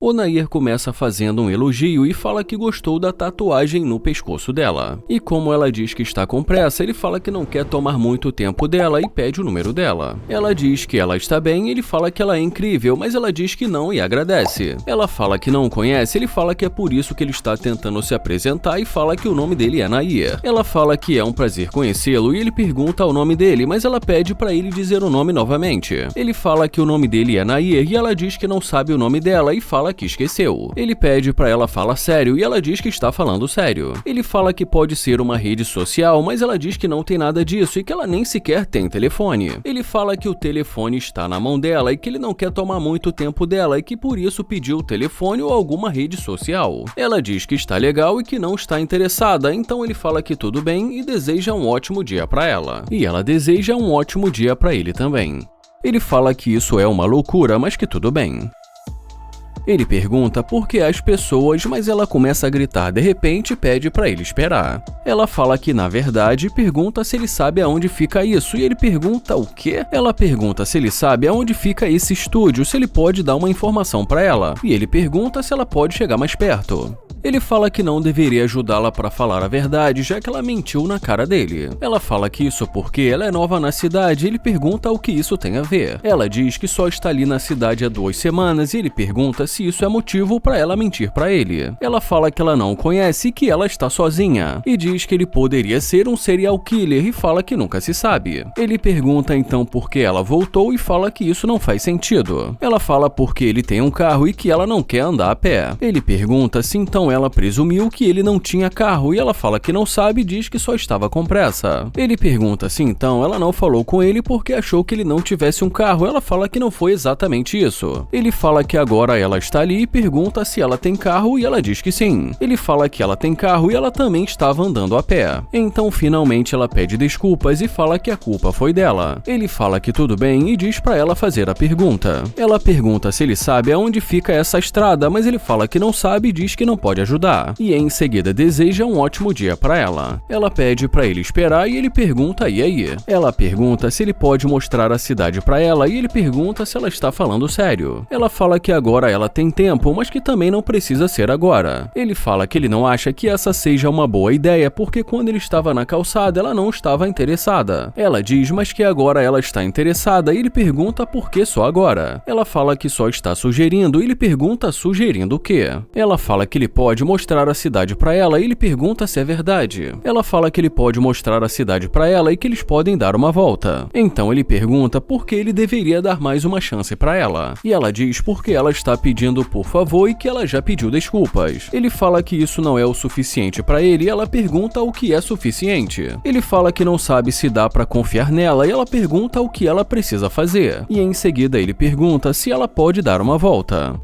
O Nair começa fazendo um elogio e fala que gostou da tatuagem no pescoço dela. E como ela diz que está com pressa, ele fala que não quer tomar muito tempo dela e pede o número dela. Ela diz que ela está bem e ele fala que ela é incrível, mas ela diz que não e agradece. Ela fala que não o conhece, ele fala que é por isso que ele está tentando se apresentar e fala que o nome dele é Nair. Ela fala que é um prazer conhecê-lo e ele pergunta o nome dele, mas ela pede para ele dizer o nome novamente. Ele fala que o nome dele é Nair e ela diz que não sabe o nome dela e fala que esqueceu. Ele pede para ela falar sério e ela diz que está falando sério. Ele fala que pode ser uma rede social, mas ela diz que não tem nada disso e que ela nem sequer tem telefone. Ele fala que o telefone está na mão dela e que ele não quer tomar muito tempo dela e que por isso pediu o telefone ou alguma rede social. Ela diz que está legal e que não está interessada, então ele fala que tudo bem e deseja um ótimo dia para ela. E ela deseja um ótimo dia para ele também. Ele fala que isso é uma loucura, mas que tudo bem. Ele pergunta por que as pessoas, mas ela começa a gritar de repente e pede para ele esperar. Ela fala que, na verdade, pergunta se ele sabe aonde fica isso, e ele pergunta o quê? Ela pergunta se ele sabe aonde fica esse estúdio, se ele pode dar uma informação para ela, e ele pergunta se ela pode chegar mais perto. Ele fala que não deveria ajudá-la para falar a verdade, já que ela mentiu na cara dele. Ela fala que isso porque ela é nova na cidade e ele pergunta o que isso tem a ver. Ela diz que só está ali na cidade há 2 semanas e ele pergunta se isso é motivo para ela mentir para ele. Ela fala que ela não o conhece e que ela está sozinha, e diz que ele poderia ser um serial killer e fala que nunca se sabe. Ele pergunta então por que ela voltou e fala que isso não faz sentido. Ela fala porque ele tem um carro e que ela não quer andar a pé. Ele pergunta se então ela presumiu que ele não tinha carro e ela fala que não sabe e diz que só estava com pressa. Ele pergunta se então ela não falou com ele porque achou que ele não tivesse um carro. Ela fala que não foi exatamente isso. Ele fala que agora ela está ali e pergunta se ela tem carro e ela diz que sim. Ele fala que ela tem carro e ela também estava andando a pé. Então finalmente ela pede desculpas e fala que a culpa foi dela. Ele fala que tudo bem e diz para ela fazer a pergunta. Ela pergunta se ele sabe aonde fica essa estrada, mas ele fala que não sabe e diz que não pode ajudar, e em seguida deseja um ótimo dia para ela. Ela pede para ele esperar e ele pergunta e aí? Ela pergunta se ele pode mostrar a cidade para ela e ele pergunta se ela está falando sério. Ela fala que agora ela tem tempo, mas que também não precisa ser agora. Ele fala que ele não acha que essa seja uma boa ideia porque quando ele estava na calçada ela não estava interessada. Ela diz mas que agora ela está interessada e ele pergunta por que só agora. Ela fala que só está sugerindo e ele pergunta sugerindo o quê? Ela fala que ele pode mostrar a cidade para ela e ele pergunta se é verdade. Ela fala que ele pode mostrar a cidade para ela e que eles podem dar uma volta. Então ele pergunta por que ele deveria dar mais uma chance para ela. E ela diz porque ela está pedindo por favor e que ela já pediu desculpas. Ele fala que isso não é o suficiente para ele e ela pergunta o que é suficiente. Ele fala que não sabe se dá para confiar nela e ela pergunta o que ela precisa fazer. E em seguida ele pergunta se ela pode dar uma volta.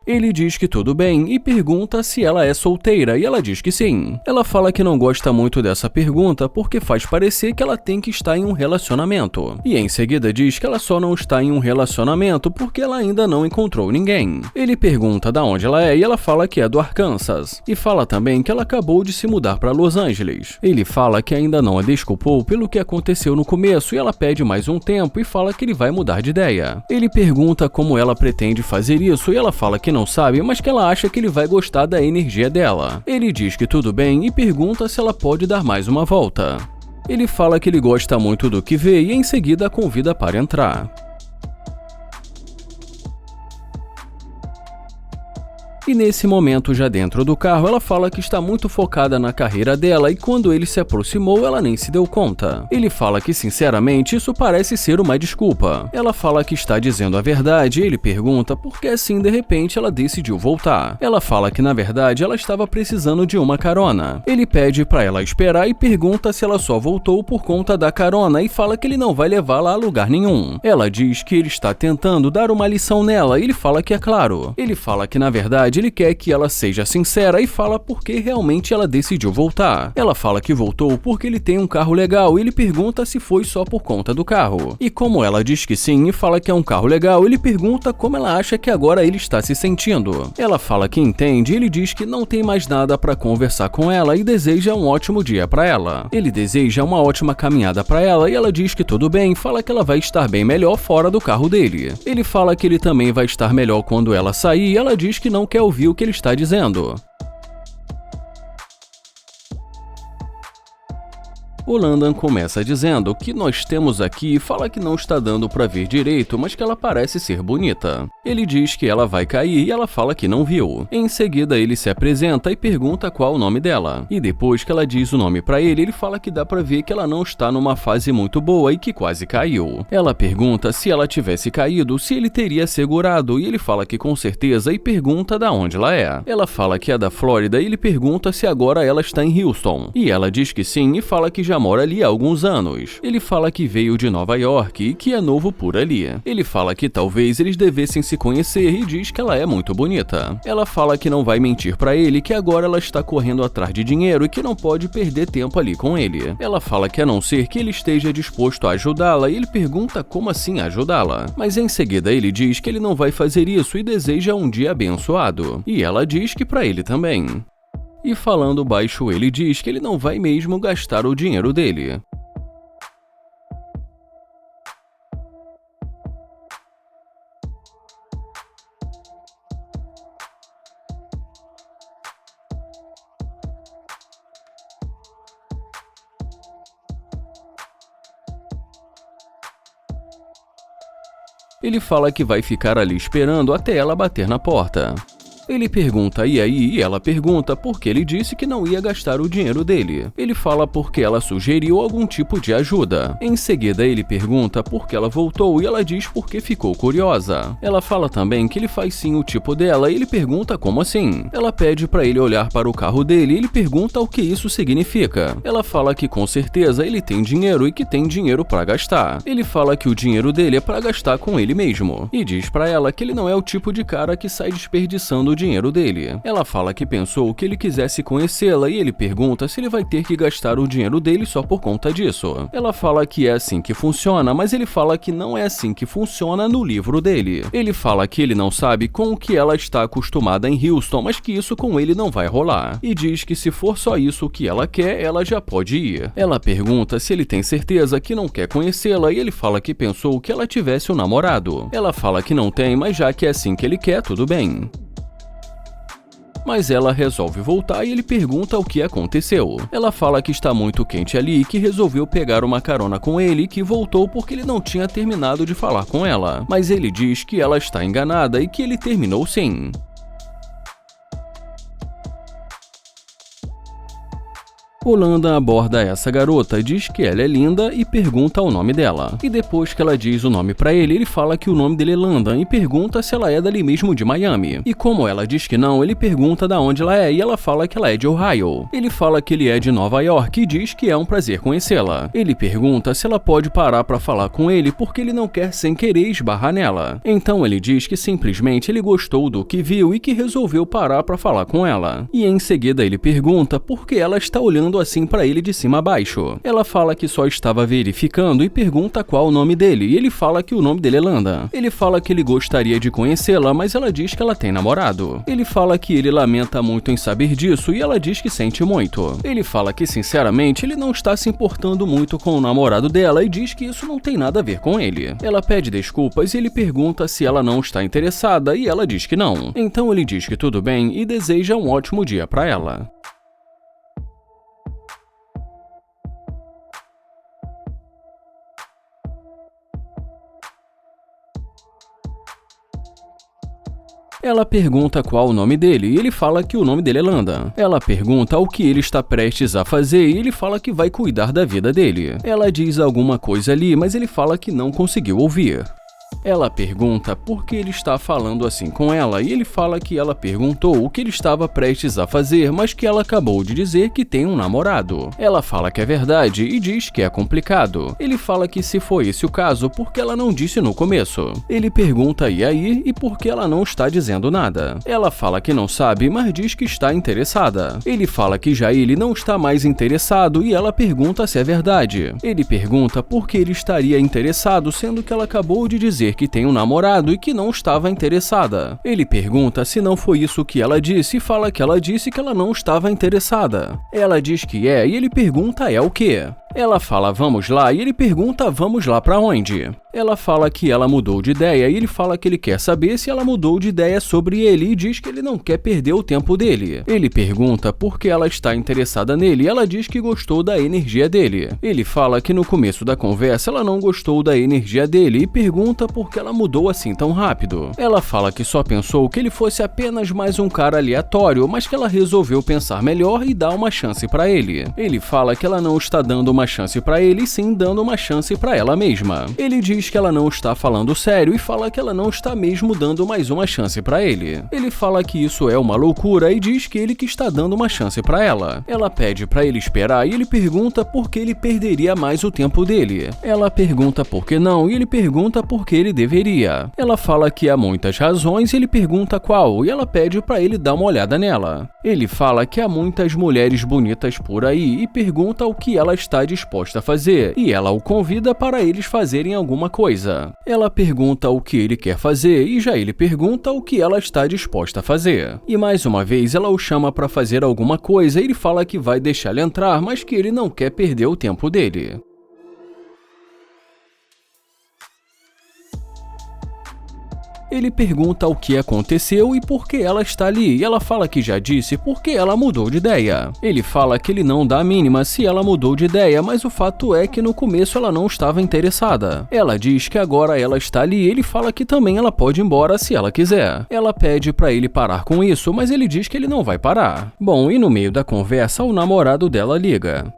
Ele diz que tudo bem e pergunta se ela é solteira e ela diz que sim. Ela fala que não gosta muito dessa pergunta porque faz parecer que ela tem que estar em um relacionamento. E em seguida diz que ela só não está em um relacionamento porque ela ainda não encontrou ninguém. Ele pergunta de onde ela é e ela fala que é do Arkansas. E fala também que ela acabou de se mudar para Los Angeles. Ele fala que ainda não a desculpou pelo que aconteceu no começo e ela pede mais um tempo e fala que ele vai mudar de ideia. Ele pergunta como ela pretende fazer isso e ela fala que não sabe, mas que ela acha que ele vai gostar da energia dela. Ele diz que tudo bem e pergunta se ela pode dar mais uma volta. Ele fala que ele gosta muito do que vê e em seguida a convida para entrar. E nesse momento, já dentro do carro, ela fala que está muito focada na carreira dela e quando ele se aproximou, ela nem se deu conta. Ele fala que, sinceramente, isso parece ser uma desculpa. Ela fala que está dizendo a verdade e ele pergunta por que assim, de repente, ela decidiu voltar. Ela fala que, na verdade, ela estava precisando de uma carona. Ele pede para ela esperar e pergunta se ela só voltou por conta da carona e fala que ele não vai levá-la a lugar nenhum. Ela diz que ele está tentando dar uma lição nela e ele fala que é claro. Ele fala que, na verdade, verdade, ele quer que ela seja sincera e fala por que realmente ela decidiu voltar. Ela fala que voltou porque ele tem um carro legal e ele pergunta se foi só por conta do carro. E como ela diz que sim e fala que é um carro legal, ele pergunta como ela acha que agora ele está se sentindo. Ela fala que entende e ele diz que não tem mais nada para conversar com ela e deseja um ótimo dia para ela. Ele deseja uma ótima caminhada para ela e ela diz que tudo bem, fala que ela vai estar bem melhor fora do carro dele. Ele fala que ele também vai estar melhor quando ela sair e ela diz que não quer ouvir o que ele está dizendo. O Landon começa dizendo que nós temos aqui e fala que não está dando para ver direito, mas que ela parece ser bonita. Ele diz que ela vai cair e ela fala que não viu. Em seguida, ele se apresenta e pergunta qual o nome dela. E depois que ela diz o nome para ele, ele fala que dá para ver que ela não está numa fase muito boa e que quase caiu. Ela pergunta se ela tivesse caído, se ele teria segurado, e ele fala que com certeza e pergunta da onde ela é. Ela fala que é da Flórida e ele pergunta se agora ela está em Houston. E ela diz que sim e fala que já mora ali há alguns anos. Ele fala que veio de Nova York e que é novo por ali. Ele fala que talvez eles devessem se conhecer e diz que ela é muito bonita. Ela fala que não vai mentir pra ele, que agora ela está correndo atrás de dinheiro e que não pode perder tempo ali com ele. Ela fala que a não ser que ele esteja disposto a ajudá-la e ele pergunta como assim ajudá-la. Mas em seguida ele diz que ele não vai fazer isso e deseja um dia abençoado. E ela diz que pra ele também. E falando baixo, ele diz que ele não vai mesmo gastar o dinheiro dele. Ele fala que vai ficar ali esperando até ela bater na porta. Ele pergunta e aí, e ela pergunta porque ele disse que não ia gastar o dinheiro dele. Ele fala porque ela sugeriu algum tipo de ajuda. Em seguida, ele pergunta por que ela voltou e ela diz porque ficou curiosa. Ela fala também que ele faz sim o tipo dela e ele pergunta como assim. Ela pede para ele olhar para o carro dele e ele pergunta o que isso significa. Ela fala que com certeza ele tem dinheiro e que tem dinheiro para gastar. Ele fala que o dinheiro dele é para gastar com ele mesmo. E diz para ela que ele não é o tipo de cara que sai desperdiçando o dinheiro dele. Ela fala que pensou que ele quisesse conhecê-la e ele pergunta se ele vai ter que gastar o dinheiro dele só por conta disso. Ela fala que é assim que funciona, mas ele fala que não é assim que funciona no livro dele. Ele fala que ele não sabe com o que ela está acostumada em Houston, mas que isso com ele não vai rolar. E diz que se for só isso que ela quer, ela já pode ir. Ela pergunta se ele tem certeza que não quer conhecê-la e ele fala que pensou que ela tivesse um namorado. Ela fala que não tem, mas já que é assim que ele quer, tudo bem. Mas ela resolve voltar e ele pergunta o que aconteceu. Ela fala que está muito quente ali e que resolveu pegar uma carona com ele e que voltou porque ele não tinha terminado de falar com ela. Mas ele diz que ela está enganada e que ele terminou sim. O Landon aborda essa garota, diz que ela é linda e pergunta o nome dela. E depois que ela diz o nome pra ele, ele fala que o nome dele é Landon e pergunta se ela é dali mesmo de Miami. E como ela diz que não, ele pergunta da onde ela é e ela fala que ela é de Ohio. Ele fala que ele é de Nova York e diz que é um prazer conhecê-la. Ele pergunta se ela pode parar pra falar com ele porque ele não quer sem querer esbarrar nela. Então ele diz que simplesmente ele gostou do que viu e que resolveu parar pra falar com ela. E em seguida ele pergunta por que ela está olhando assim pra ele de cima a baixo. Ela fala que só estava verificando e pergunta qual o nome dele, e ele fala que o nome dele é Landon. Ele fala que ele gostaria de conhecê-la, mas ela diz que ela tem namorado. Ele fala que ele lamenta muito em saber disso e ela diz que sente muito. Ele fala que sinceramente ele não está se importando muito com o namorado dela e diz que isso não tem nada a ver com ele. Ela pede desculpas e ele pergunta se ela não está interessada e ela diz que não. Então ele diz que tudo bem e deseja um ótimo dia pra ela. Ela pergunta qual o nome dele e ele fala que o nome dele é Landon. Ela pergunta o que ele está prestes a fazer e ele fala que vai cuidar da vida dele. Ela diz alguma coisa ali, mas ele fala que não conseguiu ouvir. Ela pergunta por que ele está falando assim com ela e ele fala que ela perguntou o que ele estava prestes a fazer, mas que ela acabou de dizer que tem um namorado. Ela fala que é verdade e diz que é complicado. Ele fala que se foi esse o caso, por que ela não disse no começo? Ele pergunta e aí e por que ela não está dizendo nada. Ela fala que não sabe, mas diz que está interessada. Ele fala que já ele não está mais interessado e ela pergunta se é verdade. Ele pergunta por que ele estaria interessado, sendo que ela acabou de dizer que tem um namorado e que não estava interessada. Ele pergunta se não foi isso que ela disse e fala que ela disse que ela não estava interessada. Ela diz que é e ele pergunta é o quê? Ela fala vamos lá e ele pergunta vamos lá pra onde? Ela fala que ela mudou de ideia e ele fala que ele quer saber se ela mudou de ideia sobre ele e diz que ele não quer perder o tempo dele. Ele pergunta por que ela está interessada nele e ela diz que gostou da energia dele. Ele fala que no começo da conversa ela não gostou da energia dele e pergunta por que ela mudou assim tão rápido. Ela fala que só pensou que ele fosse apenas mais um cara aleatório, mas que ela resolveu pensar melhor e dar uma chance pra ele. Ele fala que ela não está dando uma chance pra ele, sim dando uma chance pra ela mesma. Ele diz que ela não está falando sério e fala que ela não está mesmo dando mais uma chance pra ele. Ele fala que isso é uma loucura e diz que ele que está dando uma chance pra ela. Ela pede pra ele esperar e ele pergunta por que ele perderia mais o tempo dele. Ela pergunta por que não e ele pergunta por que ele deveria. Ela fala que há muitas razões e ele pergunta qual e ela pede pra ele dar uma olhada nela. Ele fala que há muitas mulheres bonitas por aí e pergunta o que ela está disposta a fazer e ela o convida para eles fazerem alguma coisa. Ela pergunta o que ele quer fazer e já ele pergunta o que ela está disposta a fazer. E mais uma vez ela o chama para fazer alguma coisa e ele fala que vai deixar ele entrar, mas que ele não quer perder o tempo dele. Ele pergunta o que aconteceu e por que ela está ali, e ela fala que já disse porque ela mudou de ideia. Ele fala que ele não dá a mínima se ela mudou de ideia, mas o fato é que no começo ela não estava interessada. Ela diz que agora ela está ali e ele fala que também ela pode ir embora se ela quiser. Ela pede para ele parar com isso, mas ele diz que ele não vai parar. Bom, e no meio da conversa, o namorado dela liga.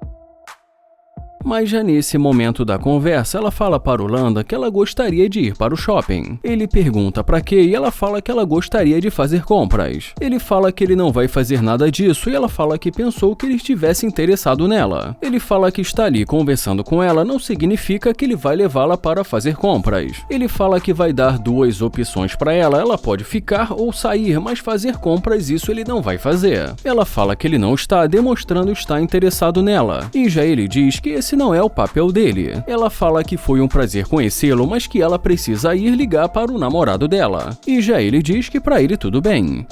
Mas já nesse momento da conversa, ela fala para o Landa que ela gostaria de ir para o shopping. Ele pergunta para quê e ela fala que ela gostaria de fazer compras. Ele fala que ele não vai fazer nada disso e ela fala que pensou que ele estivesse interessado nela. Ele fala que está ali conversando com ela não significa que ele vai levá-la para fazer compras. Ele fala que vai dar duas opções para ela pode ficar ou sair, mas fazer compras isso ele não vai fazer. Ela fala que ele não está demonstrando estar interessado nela. E já ele diz que esse não é o papel dele. Ela fala que foi um prazer conhecê-lo, mas que ela precisa ir ligar para o namorado dela. E já ele diz que para ele tudo bem.